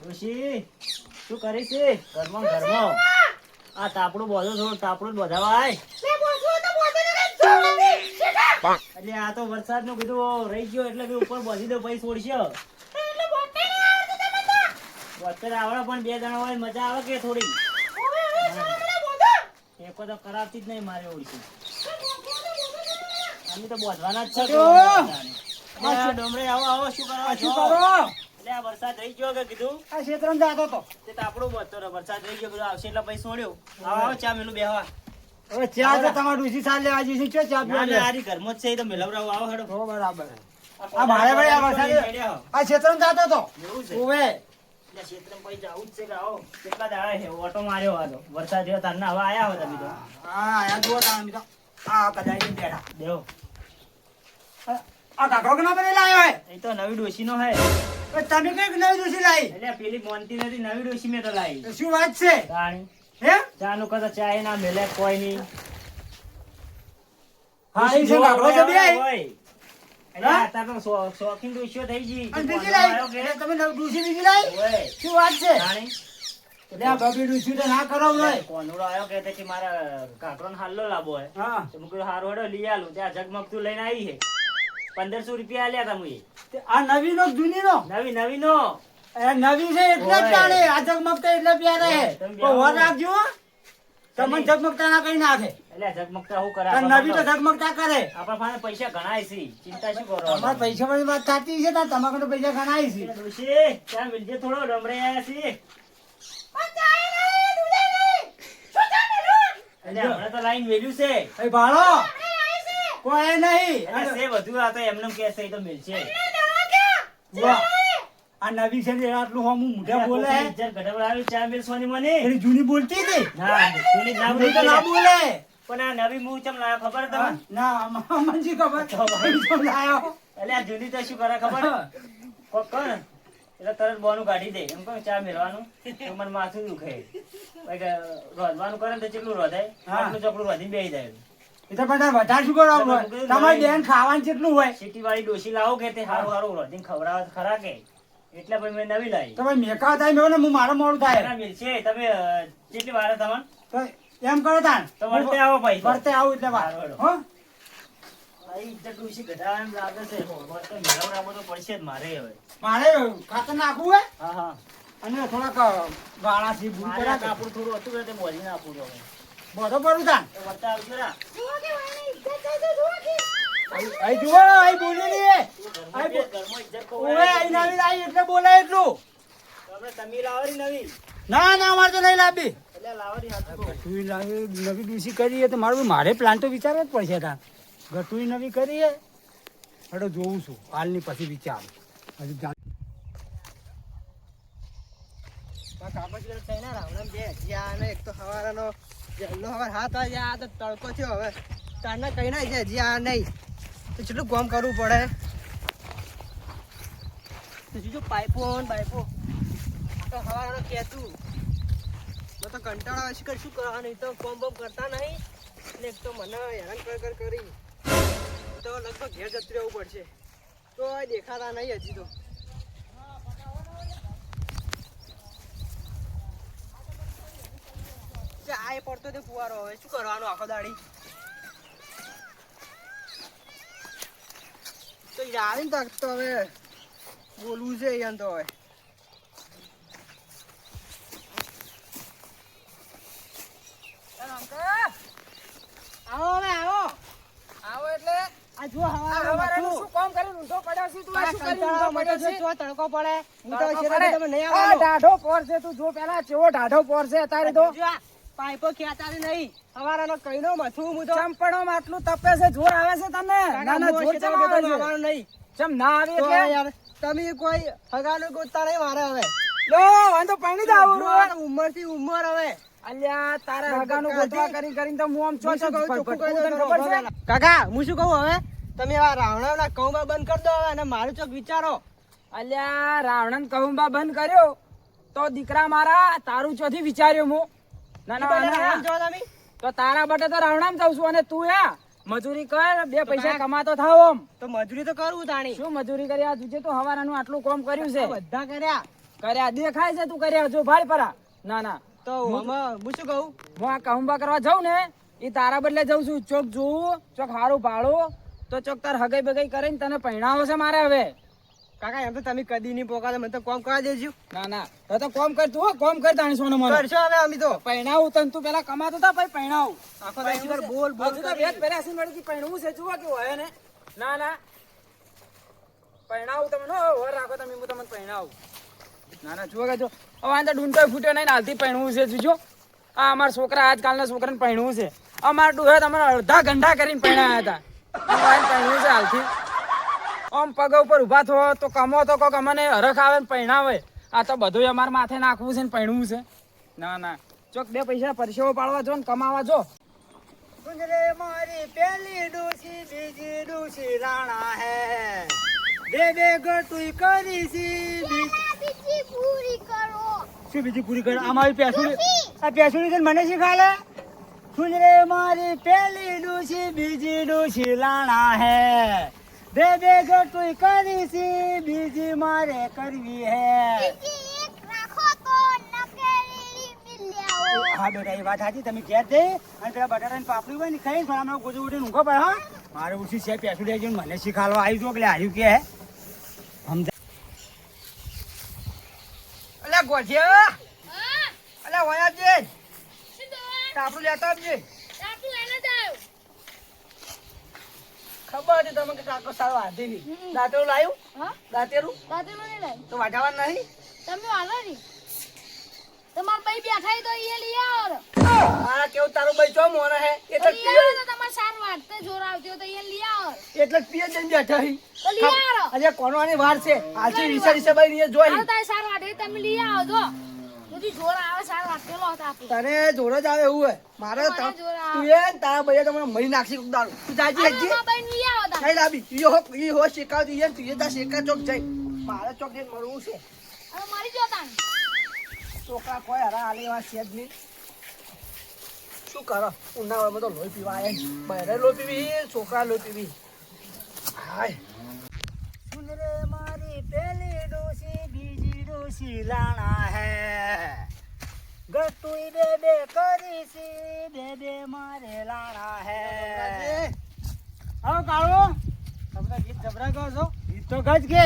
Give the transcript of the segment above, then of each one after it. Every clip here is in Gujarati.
ઋષિ શું કરી છે ઘરમાં ઘરમાં આ તાપડું બોધો થોડું તાપડું બોધાવાય એટલે આ તો વરસાદ નું કીધું રહી ગયો એટલે કે ઉપર બોધી દો પછી છોડશે વોટર આવડે પણ બે જણા હોય મજા આવે કે થોડી ટેકો તો કરાવતી જ નહીં મારે ઓળખી અમે તો બોધવાના જ છે ડોમરે આવો આવો શું કરો એટલે આ વરસાદ રહી ગયો કે કીધું આ ક્ષેત્રમાં જાતો તો તે તાપડું બોધતો રહ્યો વરસાદ રહી ગયો બધું આવશે એટલે પછી છોડ્યો આવો આવો ચા મેલું બેહવા હવે ચા તો તમારે ડૂસી સાલ લેવા જઈશું ચો ચા ના પીવા ના આરી ઘરમાં જ છે એ તો મેલવરાવો આવો હેડો હો બરાબર આ મારે ભાઈ આ વરસાદ આ ક્ષેત્રમાં જાતો તો એવું છે ઓવે એટલે ક્ષેત્રમાં પછી જાવું જ છે કે આવો કેટલા દાડા છે ઓટો માર્યો હતો વરસાદ રહ્યો તારના હવે આયા હો તમે તો હા આ જુઓ તાણ તો આ કદાચ બેઠા દેવો આ કાકરો કે ના બને લાયો હે એ તો નવી ડોશીનો હે તમે કઈ નવી ડૂસી લાવી એટલે પેલી મોનતી નથી નવી ડોશી મેં તો લાવી તો શું વાત છે તાણી હે ચા નું કદા ચા ના મેલે કોઈ નહીં હા એ છે કાકરો છે બે એટલે આ તો શોખીન ડોશીઓ થઈ ગઈ અને બીજી લાવી તમે નવી ડૂસી બીજી લાવી ઓય શું વાત છે તાણી એટલે આ બબી ડૂસી તો ના કરો ભાઈ કોનુડો આવ્યો કે કે મારા કાકરોને હાલ્લો લાવો હે હા તો મુકું હારો હેડો લઈ આલું ત્યાં જગમગતું લઈને આવી છે 1500 રૂપિયા આલ્યા તા મુએ તે આ નવી નો જૂની નો નવી નવી નો એ નવી છે એટલે જ જાણે આ ઝગમગતા એટલે પ્યારે હે તો વર રાખજો તમને ઝગમગતા ના કઈ નાખે એટલે જગમગતા હું કરે આ નવી તો ઝગમગતા કરે આપણા પાસે પૈસા ઘણાય છે ચિંતા શું કરો તમારા પૈસા વાળી વાત સાચી છે તાર તમારે તો પૈસા ઘણાય છે ડોશી ત્યાં મિલજે થોડો ડમરે આયા છે એટલે હમણાં તો લાઈન વેલ્યુ છે એ ભાળો કોઈ નહીં એટલે છે બધું આ તો એમને કે છે એ તો મિલશે વાહ આ નવી છે ને આટલું હમ મોઢા બોલે હે ઇજ્જત ઘટાડાવી ચા મિલસવાની મને એની જૂની બોલતી હતી ના જૂની ના જૂની તો બોલી ના બોલે પણ આ નવી મૂળ ચમ લાયો ખબર તમને ના મંજી ખબર તો લાયો એટલે આ જૂની તો શું કરે ખબર કોક કર એટલે તરત બોનું કાઢી દે એમ કહું ચા મેળવાનું તો મને માથું દુખે પછી રોધવાનું કરે ને તો કેટલું રોધાય આટલું ચોકડું રોધીને બેસી જાય એ તો બધા વધારે શું કરવાનું હોય તમારી બેન ખાવાનું કેટલું હોય સિટી વાળી ડોશી લાવો કે તે હારું હારું રોધીને ખવડાવે તો ખરા કે એટલે પછી મેં નવી લાવી તમે મેકા થાય મેં હું મારે મોડું થાય એના મિલશે તમે કેટલી વાર તમને તો એમ કરો તાન તો વર્તે આવો ભાઈ વર્તે આવું એટલે વાર હો આ ઇજ્જત ડોશી ઘટાડવા એમ લાગે છે વર્તે મેળવડાવવો તો પડશે જ મારે હવે મારે ખાતર નાખવું હોય હા હા અને થોડાક ગાળા થી ભૂલ મારે કર્યા કાપડ થોડું હતું ને તે બોલી નાખું તો હવે બધો પડું તાન તો વર્તે આવજો રા આઈ જુઓ આઈ બોલી ની ઘરમાં ઇજ્જત કહું ઓએ આઈ નવી લાવી એટલે બોલાય એટલું આપણે તમે લાવરી નવી ના ના અમારે તો નહીં લાવી એટલે લાવરી હાથ ગટુઈ લાવી નવી ડૂસી કરીએ તો મારે પ્લાન તો વિચારવો જ પડશે તાન ગટુઈ નવી કરીએ એટલે જોઉં છું હાલની પછી વિચાર હજી કાપડ થઈને રાવણ બે જ્યાં ને એક તો હવારનો જેલનો હવાર હાથ વાગે આ તો તડકો થયો હવે તારના કઈ ના છે જ્યાં નહીં તો કેટલું કામ કરવું પડે તો જો પાઇપો તો હવારનો કહેતું મેં તો કંટાળો આવે છે શું કરવાનું તો કોમ બોમ કરતા નહીં અને એક તો મને હેરાન કરી તો લગભગ ઘેર જતું રહેવું પડશે તો દેખાતા નહીં હજી તો આ પડતો તે ફુવારો હવે શું કરવાનું આખો દાડી તો આવે ને તો હવે બોલવું છે અહીંયા તો હવે આવો હવે આવો એટલે આ જો હવારે શું કામ કરીને ઊંધો પડ્યો છે તું આ શું કરીને ઊંધો પડ્યો છે તો તડકો પડે હું તો શેરે તમે નહીં આવવાનો ઢાઢો પોર છે તું જો પેલા ચેવો ઢાઢો પોર છે અત્યારે તો પાઇપો ખેંચાતી નહીં હવારાનો કઈનો મથું હું તો ચંપણો માં આટલું તપે છે જોર આવે છે તમને ના ના જોર ચમ આવે છે આવવાનું નહીં ચમ ના આવે એટલે યાર તમે કોઈ હગાનું ગોતતા નહીં મારે હવે લો વાંધો પાણી જ આવું ઉંમર થી ઉંમર હવે અલ્યા તારા હગાનું ગોતવા કરીને તો હું આમ છો ખબર છે કાકા હું શું કહું હવે તમે આ રાવણાના કૌબા બંધ કરી દો હવે અને મારું ચોક વિચારો અલ્યા રાવણન કહુંબા બંધ કર્યો તો દીકરા મારા તારું ચોથી વિચાર્યો હું ના ના જો તમે તો તારા બટે તો રાવણામ જાઉં છું અને તું યા મજૂરી કર બે પૈસા કમાતો થાવ આમ તો મજૂરી તો કરવું તાણી શું મજૂરી કરી આ તુજે તો હવારાનું આટલું કામ કર્યું છે બધા કર્યા કર્યા દેખાય છે તું કર્યા જો ભાઈ પરા ના ના તો આમાં હું શું કહું? હું આ કહુંબા કરવા જાઉં ને એ તારા બદલે જાઉં છું ચોક જોવું ચોક હારું ભાડું તો ચોક તાર હગાઈ બગાઈ કરીને તને પહેણાવો છે મારે હવે કાકા એમ તો તમે કદી નહીં પોકાતો, મને તો કોમ કરવા દેજો. ના ના તો કોમ કર તું હો, કોમ કર તાણી સોનો મને કરશો હવે અમે તો. પહેણાવું તને તું પેલા કમાતો હતા પછી પહેણાવું આખો દાડી પર બોલ બોલ હજુ તો વેત પહેર્યા છે વળી પહેણવું છે જુઓ કેવું હોય ને ના ના પહેણાવું તમને હો વર રાખો તમે હું તમને પહેણાવું ના ના જુઓ કે જો હવે આ તો ડૂંટો ફૂટ્યો નહીં ને હાલથી પહેણવું છે જોજો આ અમારા છોકરા આજકાલના છોકરાને પહેણવું છે અમારા ડૂહે તમારે અડધા ઘંટા કરીને પહેણાયા હતા પહેણવું છે હાલથી આમ પગ ઉપર ઊભા થો તો કમો તો કોક અમને હરખ આવે ને પહેણાવે આ તો બધું અમારે માથે નાખવું છે ને પહેણવું છે ના ના ચોક બે પૈસા પરસેવો પાડવા જો ને કમાવા જો સુંદરે મારી પેલી ડોસી બીજી ડોસી રાણા હે બે બે ગટુઈ કરી સી બીજી પૂરી કરો. શું બીજી પૂરી કરે અમારી પેસુડી આ પેસુડી તને મને શીખાલે સુંદરે મારી પેલી ડોસી બીજી ડોસી રાણા હે બે બે ગટુઈ કરી સી બીજી મારે કરવી હે બીજી એક રાખો તો નકેરી મિલ્યાઓ. હા બેટા એ વાત સાચી તમે ઘેર જઈ અને પેલા બટાટાની પાપડી હોય ને ખાઈ થોડા ગોજુ ઉઠીને ઊંઘો પડે હા મારે ઉછી છે પેસુડી આવી મને શીખાડવા આવી જો એટલે આવ્યું કે સમજા અલ્યા ગોઠિયા, હા અલ્યા વયા આવજે, શું દોય તાપડું લેતા આવજે. આપું એને જાવ. ખબર હતી તમે કે કાકો સારો હાથી નહીં. દાંતેરું લાવ્યું? હા દાંતેરું દાદુ મને લઈ તો વાઢાવાનું નહીં? તમે હાલો ની તમાર ભાઈ બેઠા તો એ લઈ આવો. મારા કેવું તારું ભાઈ ચો મોને હે એટલે જ લઈ આવો તો તમાર સાર વાટતે જોર આવતી તો એ લઈ આવો. એટલે જ પીએ જઈને બેઠા હી. તો લઈ આવો. આજે કોનવાની વાર છે આજે વિચારી ભાઈ ને જોઈ હાલો તારે સાર વાટે તમે લઈ આવો જો. બધી જોર આવે સાર વાટેલો હતો આપું. તને જોર જ આવે એવું હોય મારે મને જોર આવે. તું એ ને તારા ભાઈએ તમને મરી નાખી કોક દારૂ તું જાજી હાલો, હજી મારા ભાઈ લઈ આવો તારે. નહીં લાવી ઈ હો શેકાવતી એ તું એ તા શેકા ચોક જઈ મારે ચોક જઈને મળવું છે હવે મરી જો તાન. ચોકા કોઈ હરા આલે એવા છે જ નહીં શું કરો ઉનાળામાં તો લોહી પીવા આયા બહેરે લોહી પીવી છોકરા લોહી પીવી હાય સુંદરે મારી પેલી ડોસી બીજી ડોસી રાણા હે ગટુઈ બે બે કરી સી બે બે મારે લાણા હે આવો કાળો તમને ગીત જબરા કહો છો ઈ તો ગજ કે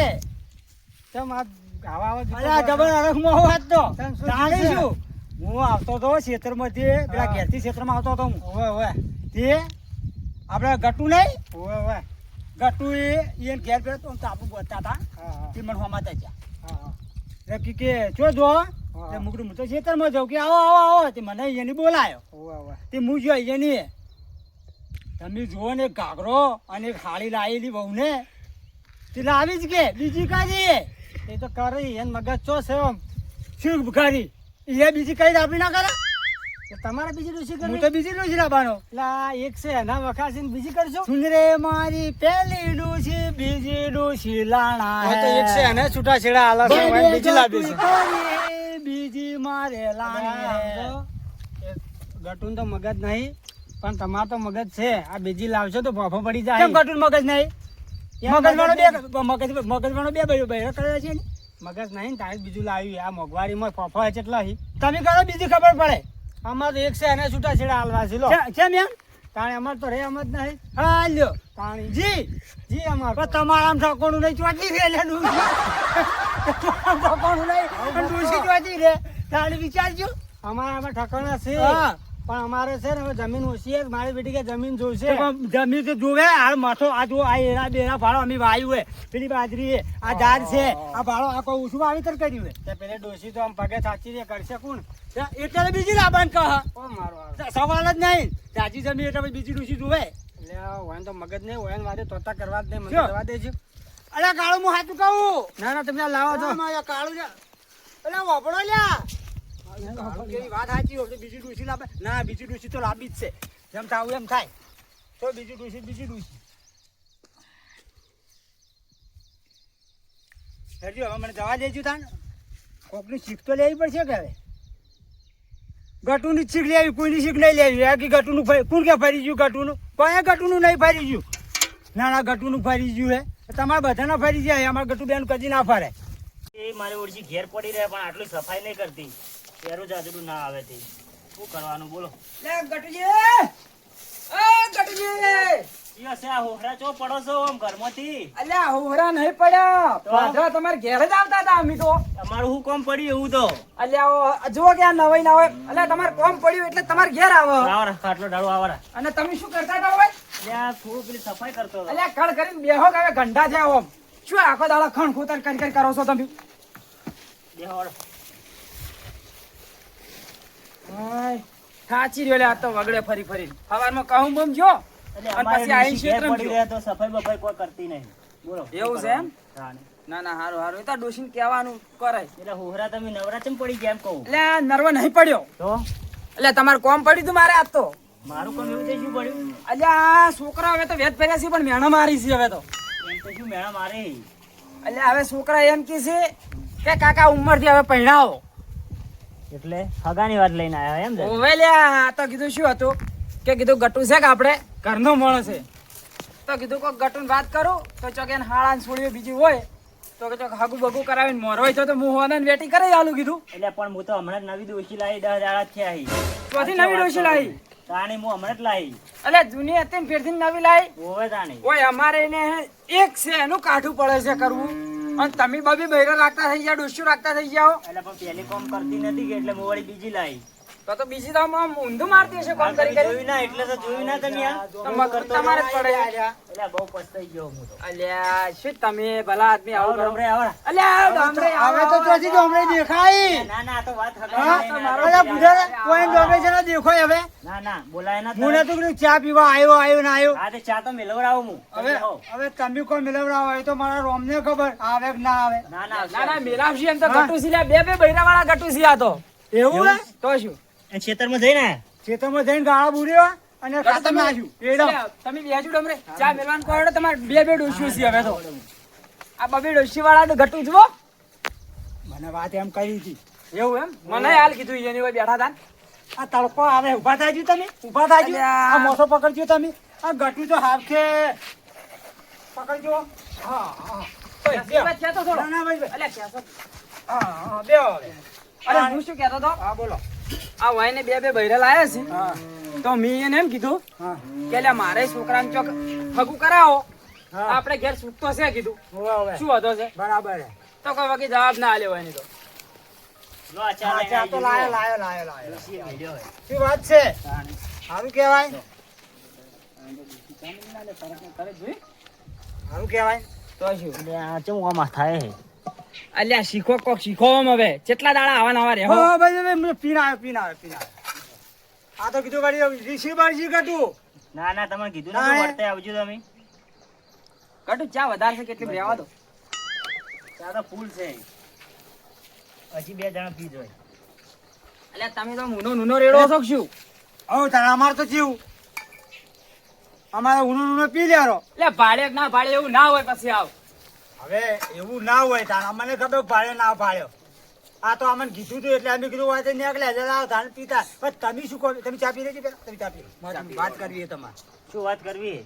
તેમ આ ગાવા આવે અલા જબર અરખમાં હોત તો તને શું જાણી થયું? છું હું આવતો તો ક્ષેત્રમાંથી પેલા હા. ઘેરથી ક્ષેત્રમાં આવતો હતો હું ઓવે ઓવે તે આપણે ગટુ નહીં ઓવે ઓવે ગટુ એને ઘેર પેલા તો તાપુ બોલતા હતા હા હા તે મને હમાતા ગયા હા હા એટલે કે જો જો તે મુકડું હું તો ખેતરમાં જાઉં કે આવો આવો આવો તે મને અહીંયાની બોલાયો ઓવે ઓવે તે હું જો અહીંયાની તમે જુઓ ને એક ઘાઘરો અને એક હાળી લાવેલી બહુને તે લાવી જ કે બીજી કાઢી એ તો કરી એને મગજ ચો છે આમ શું કરી એ બીજી કઈ આપી ના કરે તો તમારે બીજી ડોસી હું કરવી તો બીજી ડોસી લાવવાનો એટલે આ એક છે એના વખાસીને બીજી કરશો સુંદરે મારી પેલી ડોસી બીજી ડોસી લાણા હા તો એક છે એને છૂટા છેડા આલા છે બે બીજી લાવી ગટુઈ છે કરી, બીજી મારે લાણી હે. ગટુન તો મગજ નહીં પણ તમાર તો મગજ છે આ બીજી લાવશો તો ફોફો પડી કેમ જાય ગટુન મગજ નહીં યાર, મગજવાળો બે બૈરો કરે છે ને. મગજ નહીં ને તારે બીજું લાવ્યું આ મોંઘવારીમાં ફોફો હોય કેટલા હી તમે કરો બીજી ખબર પડે અમાર તો એક છે એને છૂટા છેડા હાલવા છે લો કેમ એમ તાણે અમાર તો રે એમ જ નહીં હા લ્યો તાણી જી જી અમાર પણ તમારા આમ ઠકોણું નહીં ચોટી રે લે ડૂસી. ઠકોણું નહીં પણ ડૂસી ચોટી રે તારે વિચારજો અમારા આમાં ઠકાણા છે હા. પણ અમારે છે ને હવે જમીન ઓછી છે મારી બેટી કે જમીન જોઈશે તો પણ જમીન તો જોવે હાલ માથો આ જો આ એરા બેરા ભાડો અમે વાયુ હે પેલી બાજરી હે આ ઝાડ છે આ ભાડો આ કોઈ ઓછું વાવેતર કર્યું હે તે પેલે ડોસી તો આમ પગે સાચી રે કરશે કોણ એટલે તો બીજી લાબાન કહ ઓ મારો હારો. સવાલ જ નહીં જાજી જમીન એટલે પછી બીજી ડૂસી જોવે એટલે આ હોય તો મગજ નહીં હોય ને વારે તોતા કરવા જ નહીં મને શું? જવા દેજો અરે કાળું હું હાથું કહું ના ના તમે આ લાવો છો કાળું છે અરે વાપરો લ્યા કાળું કેવી વાત સાચી હોય બીજી ડૂસી લાવે ના બીજી ડૂસી તો લાવી જ છે જેમ થાવું એમ થાય તો બીજી ડૂસી હરજી હવે મને જવા દેજો તાન કોકની શીખ તો લેવી પડશે કે હવે ગટુની શીખ લેવી કોઈની શીખ નહીં લેવી આ કે ગટુનું કોણ કે ફરી ગયું ગટુનું કોઈ ગટુનું નહીં ફરી ગયું ના ના ગટુનું ફરી ગયું હે તમારે બધાને ફરી જાય અમારે ગટુ બેન કદી ના ફરે એ મારી ઓળખી ઘેર પડી રહે પણ આટલી સફાઈ નહીં કરતી પેરું જાજડું ના આવે તે શું કરવાનું બોલો લે ગટુજી એ ગટુજી ઈયો છે આ હોહરા ચો પડો છો આમ ઘરમાંથી અલ્યા હોરા નહીં પડ્યા પાછા તમારે ઘેર જ આવતા હતા અમે તો અમારું શું કામ પડ્યું એવું તો અલ્યા જુઓ કે આ નવાઈ ના હોય અલ્યા તમારે કોમ પડ્યું એટલે તમારે ઘેર આવો આવરા ખાટલો ડાળો આવરા અને તમે શું કરતા હતા હોય ત્યાં થોડું પેલી સફાઈ કરતો હતો અલ્યા કળ કરીને બેહો કે હવે ગંડા થયા ઓમ શું આખો દાડો ખણ ખોતર કરી કરો છો તમે બેહો વળો. હાય થાચી રહ્યો લે આ તો વગડે ફરી ફરી સવારમાં કહું બમ જો એટલે અને અમારે પછી આઈને ડોશી ઘેર ક્ષેત્રમાં પડી ગયો. રહે તો સફાઈ બફાઈ કોઈ કરતી નહીં બોલો શું એવું છે એમ? કરવાનું? તાણે. ના ના હારું હારું એ તો ડોશીને કહેવાનું કરાય એટલે હોહરા તમે નવરા ચમ પડી ગયા એમ કહું એટલે આ નર્વ નહીં પડ્યો તો એટલે તમારે કોમ પડ્યું તું મારે આજ તો મારું કામ એવું તે શું પડ્યું અલ્યા આ છોકરા હવે તો વેદ ભર્યા છે પણ મેણા મારી છે હવે તો એમ તો શું મેળા મારે એટલે હવે છોકરા એમ કે છે કે કાકા ઉંમરથી હવે પહેણાવો એટલે હગાની વાત લઈને આવ્યા એમ ને? ઓવે લ્યા આ તો કીધું શું હતું કે કીધું ગટુ છે કે આપણે ઘરનો માણસ છે તો કીધું કોક ગટુને વાત કરું તો ચોક એને હાળા છોડીઓ બીજી હોય તો કે ચોક હગું બગું કરાવીને મોર હોય તો હું હોને વેટી કરી આલું કીધું એટલે પણ હું તો હમણાં જ નવી ડોશી લાવી 10 દાડા થયા હી. ચોથી નવી ડોશી લાવી તાણી હું હમણાં જ લાવી એટલે જૂની હતી ને ફેરથી નવી લાવી હોવે તાણી ઓય અમારે એને એક છે એનું કાઠું પડે છે કરવું અને તમે બબી બૈરા રાખતા થઈ ગયા ડોશીઓ રાખતા થઈ જાઓ એટલે પણ પેલી કોમ કરતી નથી કે એટલે હું વળી બીજી લાવી તો બીજી તો આમ ઊંધું મારતી હશે કોમ કરી કરી જોયું ના એટલે તો જોયું ના તમે યાર તો મગજ તમારે જ પડે એટલે બહુ પસ્તાઈ ગયો હું તો અલ્યા શું તમે ભલા આદમી આવું કરો ડમરે આવરા. અલ્યા ડામરે હવે તો ચોથી ડોમરે દેખાય ના ના આ તો વાત હા? હગાની લઈને આવ્યો. અલા બુઢા કોઈ ડોમરે છે ને દેખાય હવે ના ના બોલાય ના હું તરત. નતું કીધું ચા પીવા આવ્યો ના આવ્યો હા તે ચા તો મેલવડાવું હું હવે તમે હો. હવે તમે કોઈ મિલવડાવો હોય તો મારા રોમને ખબર આવે કે ના આવે ના ના ના ના મેલાવશી એમ તો ગટુસી લ્યા બે બૈરા વાળા ગટુસી આ તો એવું હે તો શું એ ખેતરમાં જઈને આયા? ખેતરમાં જઈને ગાળા બુર્યો અને ખાતર નાખ્યું એડમ અલ્યા, તમે બેસજો ડમરે ચા મેલવાનું કહો તમારે બે ડોશીઓ છે હવે તો આ બબે ડોશી વાળા તો ગટુ જુઓ મને વાત એમ કરી હતી એવું એમ મને હાલ કીધું એની હોય બેઠા હતા ને. આ તડકો આવે ઉભા થાજો તમે ઉભા થાજો અલ્યા. આ મોસો પકડજો તમે આ ગટુ તો હાફ છે પકડજો હા હા ઓય, બેહો. વાત કહેતો થોડો. ના, ના, ભાઈ, અલ્યા, કહેતો. હા હા બેહો હવે. અરે હું શું કહેતો હતો હા બોલો આ વાયને બે બૈરા લાયા છે હા તો મેં એને એમ કીધું હા કે અલ્યા મારે છોકરાને ચોક હગું કરાવો હા. આપણે ઘેર સુખ તો છે કીધું હવે હવે શું હતો છે બરાબર હે. તો કોઈ વખત જવાબ ના આલ્યો એની તો લો આ ચા હા, લઈને ચા તો આવી લાયો જજો. લાયો લાયો લાયો ડોશીએ મેલ્યો હોય. શું વાત છે તાણી. સારું કહેવાય કરે જોઈ સારું કહેવાય તો શું એટલે આ ચમ આમાં થાય હે? અલ્યા શીખો કોક શીખો આમ હવે કેટલા દાડા આવા નવા રહે હો ભાઈ ભાઈ પીના આવે પીના આવે પીના આવે આ તો કીધું ગાડી ઋષિ બાળજી કાઢું ના ના તમે કીધું ના, ને એ- વર્તે આવજો તમે કટુ ચા વધારે છે કેટલી રહેવા દો ચા તો ફૂલ છે હજી 2 જણા પી જોય અલ્યા તમે તો નુનો રેડો છો કે શું હો તારે અમારે તો જીવ અમારે ઊનું ઊનું પી લેરો એટલે ભાડે ના ભાડે એવું ના હોય પછી આવ હવે એવું ના હોય તારે અમને ખબર ભાડે ના ભાડ્યો આ તો અમને કીધું હતું એટલે અમે કીધું હોય નીકળ્યા જરા ધાન પીતા પણ તમે શું કહો તમે ચા પી લેજો પેલા તમે ચા પી લો. મારે વાત કરવી છે તમારે શું વાત કરવી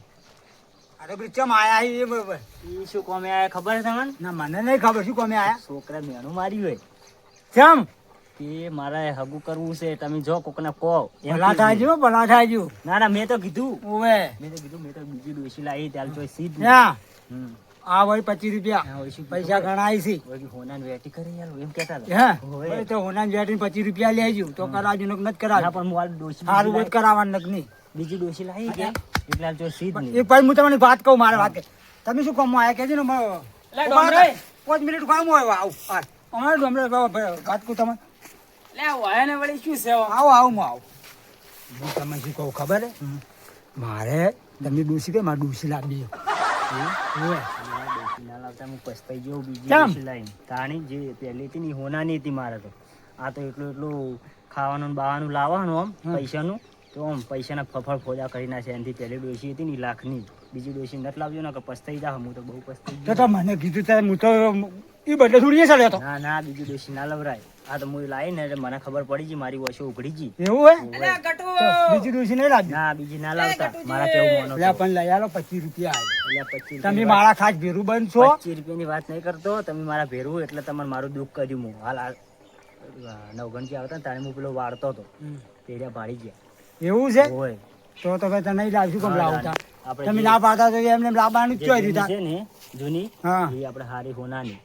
આ તો પેલી ચમ આયા છે એ બરોબર ઈ શું કોમે આયા ખબર છે તમને ના મને નહીં ખબર શું કોમે આયા છોકરા મેણું માર્યું હોય ચમ કે મારે હગું કરવું છે તમે જો કોકને કહો એમ ભલા કીધું. થાજો ભલા થાજો ના ના મેં તો કીધું ઓવે મેં તો બીજી ડોશી લાવી ત્યાર જોઈ સીધ નહીં. ત્યાં હમ. આ હોય 25 રૂપિયા હા, ઓય શું પૈસા ગણાય છે ઓય કે હોનાને વેટી કરી યાર એમ કહેતા હતા. હા હોવે. હવે તો હોના જેટીને 25 રૂપિયા લેજો તો કરાવજો નક નથી ના કરાવજો પણ હું આ ડોશી સારું હોય તો કરાવવાનું નક નહીં બીજી ડોશી લાવી કે એટલે હાલ જો સીધ નહીં. એક ભાઈ હું તમને વાત કહું મારે વાત કહે. તમે શું કામ આયા કેજો ને એટલે ડોમરે 5 મિનિટ કામ હોય આવું હા અમારે ડોમરે વાત કહું તમે એટલે હોય ને વળી શું છે આમ? આવો આવું હું આવું હું તમને શું કહું ખબર હે મારે તમે ડૂસી કે મારે ડૂસી લાવી હોય આ ડોશી ના લાવતા હું પસ્તાઈ ગયો બીજી કેમ? ડોશી લાવીને. તાણી જે પહેલી હતી ને ઈ હોનાની હતી મારે તો આ તો એટલું ખાવાનું ને બાવાનું લાવવાનું આમ પૈસાનું તો આમ પૈસાના ફફળ ફોજા કરી નાખે એનાથી પહેલી ડોશી હતી ને ઈ લાખની બીજી ડોશી નથી લાવજો ને કે પસ્તાઈ જા હું તો બહુ પસ્તાઈ તો ગયો મને કીધું ત્યારે હું તો એ બદલે થોડી સડ્યો તો ના ના બીજી ડોશી ના લવરાય. આ તો હું લાવી ને એટલે મને ખબર પડી ગઈ મારી ઓછો ઉઘડી ગઈ. એવું હે અલ્યા ગટુ બીજી ડોસી નહીં લાવી ના બીજી ના લાવતા મારા કેવું મોનો એટલે પણ લઈ આલો 25 રૂપિયા એટલે 25 તમે મારા ખાસ ભેરું બનશો 25 રૂપિયાની વાત નહીં કરતો. તમે મારા ભેરવું એટલે તમારે મારું દુઃખ કર્યું. હું હાલ નવગણથી આવતા ને તારે હું પેલો વાળતો હતો તેર્યા ભાડી ગયા. એવું છે હોય તો તમે તને નહીં લાવશું કેમ લાવતા આપણે તમે જે- ના પાડતા તો એમને લાવવાનું જ જે ચોઈ જૂની દીધા છે ને જૂની હા એ આપણે હારી હોનાની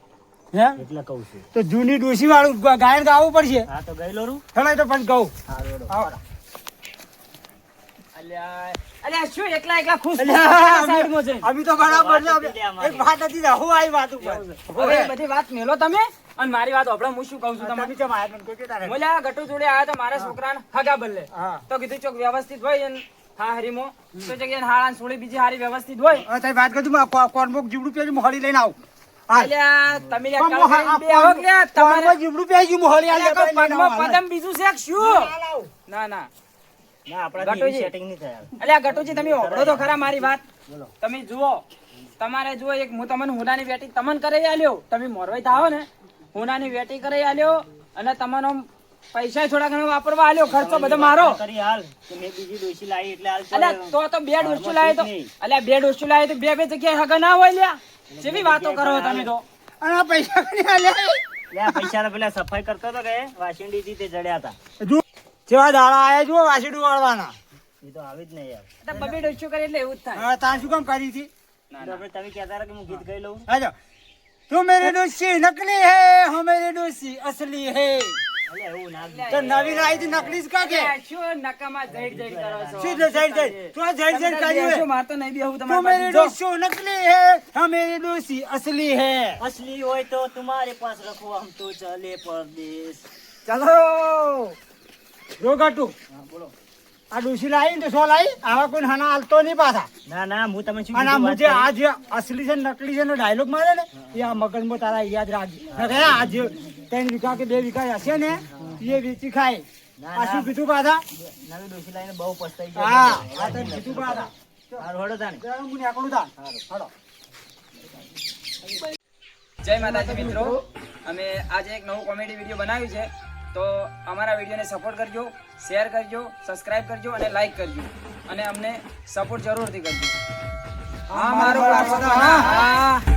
હે એટલે કહું છું. તો જૂની ડોસી વાળું ગાયન ગાવું પડશે હા તો ગયેલો રૂ હેલો તો પણ કહું હારું હેડો. આવો. અલ્યા શું એકલા એકલા ખુશ અલ્યા, સાઈડમાં જઈને. અમે તો બરાબર છે. વાત હતી અમારી. એક વાત હતી ને, હું આવી વાત ઉપર હવે એ બધી વાત મેલો તમે અને મારી વાત હોભળો. હું શું કહું છું તમે તમને ચમ આયા મને કોઈ કહેતા નહીં. મોલા ગટુ જોડે આયા તો મારા છોકરાને હગા બદલે હા તો કીધું ચોક વ્યવસ્થિત હોય ને હા હરીમો તો જગ્યાએ હાળાને છોડી બીજી હારી વ્યવસ્થિત હોય. હવે તમે વાત કરજો કોર્નબોક જીવડું પેલી મોહળી લઈને આવું અલ્યા તમે લ્યા પણ કાલ કરીને બે આવો કે લ્યા તમારે કોર્નબોક જીવડું પેલી મોહળી અલ્યા કોઈ પગમાં પદમ બીજું છે કે શું આવું ના ના ના આપણા ગટુજી. સેટિંગ નહીં થયા. અલ્યા ગટુજી તમે હોભળો તો ખરા મારી વાત બોલો. તમે જુઓ તમારે જુઓ એક હું તમને હોનાની વેટી તમને કરી આલ્યો તમે મોરવાઈ થાઓ ને હોનાની વેટી કરી આલ્યો અને તમને આમ પૈસા થોડા ઘણા વાપરવા આલ્યો ખર્ચો બધો મારો કરી હાલ કે મેં બીજી ડોશી લાવી એટલે હાલ અલ્યા તો બે ડોસ્યું લાવે તો અલ્યા બે ડોસ્યું લાવે તો બે જગ્યાએ હગા ના હોય લ્યા જેવી વાતો કરો તમે તો અને આ પૈસા કઈ આલ્યા લે આ પૈસા પેલા સફાઈ કરતો હતો કે વાસંડી થી તે જડ્યા હતા. જો જેવા દાડા આયા જો વાસીડું વાળવાના એ તો આવી જ નહીં યાર. તો બબે ડોસ્યું કરે એટલે એવું જ થાય હવે તાર શું કામ કરી હતી ના, તો આપણે તમે કહેતા હતા કે હું ગીત ગાઈ લઉં. હાજો તું મેરી ડોસી નકલી હે હું મેરી ડોસી અસલી હે અલ્યા એવું ના તો નવી લાવી હતી નકલી જ કાકે અલ્યા, શું નકામાં જઈડ જઈડ કરો છો શું છે જઈ જઈ તું આ જઈ જઈ કર્યું હે શું માર તો નહીં બેહું તું તમારી મેરી પાસે. જો. डोसी नकली है हम मेरी डोसी असली है असली હોય તો तुम्हारे पास रखो हम तो चले परदेश. चलो रोगाटू હા બોલો. આ ડોસી લાવી ને તો સો લાવી આવા કોઈ નાના હાલતો નહીં પાછા ના ના હું તમને શું અને આ કીધું મુજે વાત આ જે અસલી છે ને નકલી છે નો ડાયલોગ મારે ને એ આ મગજમાં તારા યાદ રાખજે નકર આ જે 3 વીઘા કે 2 વીઘા હશે ને એ વેચી ખાય ના, આ શું ના. કીધું પાછા કરી. નવી ડોશી લાવીને બહુ પસ્તાઈ હા ગયા. આ તને કીધું પાછા હારું હેડો તાને. હું નીકળું તા હાલો જય માતાજી મિત્રો અમે આજે એક નવું કોમેડી વિડીયો બનાવ્યું છે તો અમારા વિડીયોને સપોર્ટ કરજો શેર કરજો સબસ્ક્રાઇબ કરજો અને લાઈક કરજો અને અમને સપોર્ટ જરૂરથી કરજો હા મારો બરાબર. હા